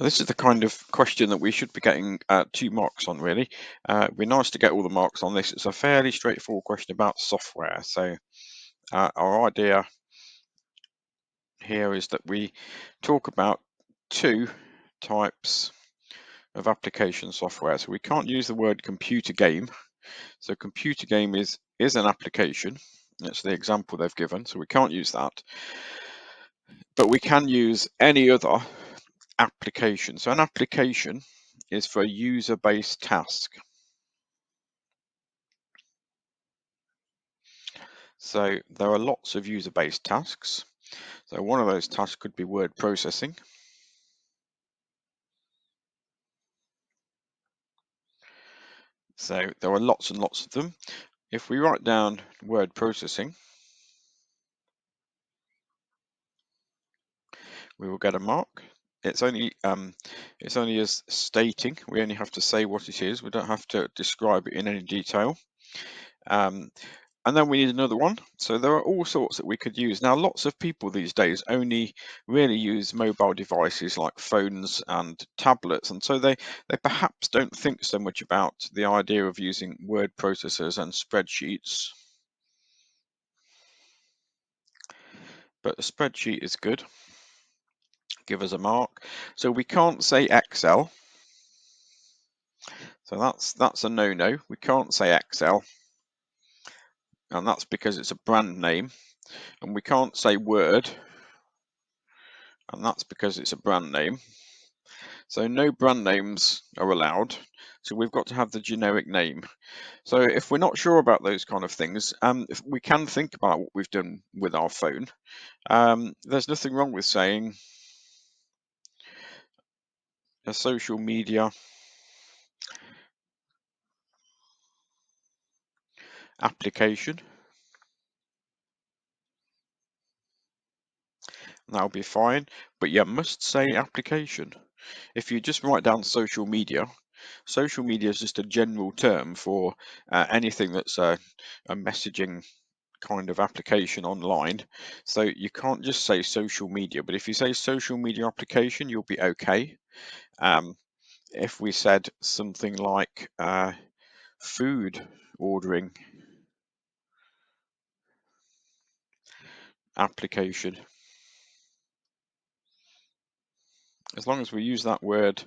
This is the kind of question that we should be getting 2 marks on, really. It'd be nice to get all the marks on this. It's a fairly straightforward question about software. So our idea here is that we talk about 2 types of application software. So we can't use the word computer game. So computer game is an application. That's the example they've given. So we can't use that. But we can use any other application. So an application is for a user-based task. So there are lots of user-based tasks. So one of those tasks could be word processing. So there are lots and lots of them. If we write down word processing, we will get a mark. It's only as stating. We only have to say what it is. We don't have to describe it in any detail. And then we need another one. So there are all sorts that we could use. Now, lots of people these days only really use mobile devices like phones and tablets. And so they perhaps don't think so much about the idea of using word processors and spreadsheets. But a spreadsheet is good. Give us a mark. So we can't say Excel. So that's a no-no. We can't say Excel. And that's because it's a brand name. And we can't say Word. And that's because it's a brand name. So no brand names are allowed. So we've got to have the generic name. So if we're not sure about those kind of things, if we can think about what we've done with our phone. There's nothing wrong with saying a social media application. That'll be fine, but you must say application. If you just write down social media is just a general term for anything that's a messaging kind of application online. So you can't just say social media, but if you say social media application, you'll be okay. If we said something like food ordering application, as long as we use that word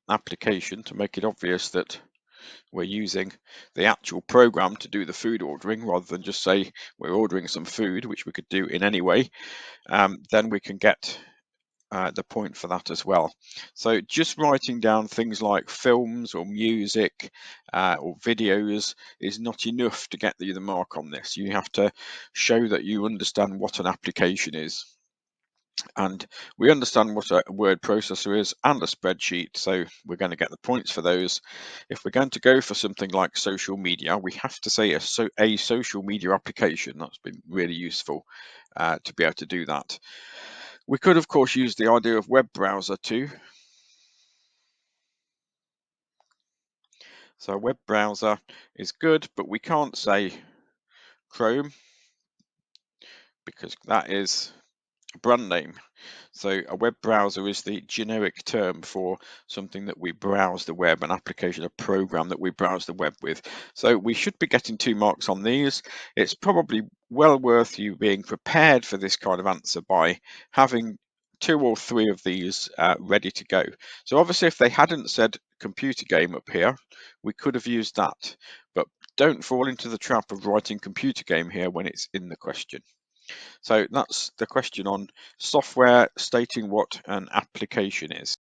application to make it obvious that we're using the actual program to do the food ordering rather than just say we're ordering some food, which we could do in any way, then we can get the point for that as well. So just writing down things like films or music or videos is not enough to get you the mark on this. You have to show that you understand what an application is. And we understand what a word processor is and a spreadsheet, so we're going to get the points for those. If we're going to go for something like social media, we have to say a social media application. That's been really useful to be able to do that. We could, of course, use the idea of web browser too. So a web browser is good, but we can't say Chrome because that is a brand name. So a web browser is the generic term for something that we browse the web, an application, a program that we browse the web with. So we should be getting 2 marks on these. It's probably well worth you being prepared for this kind of answer by having 2 or 3 of these ready to go. So obviously if they hadn't said computer game up here, we could have used that. But don't fall into the trap of writing computer game here when it's in the question. So that's the question on software stating what an application is.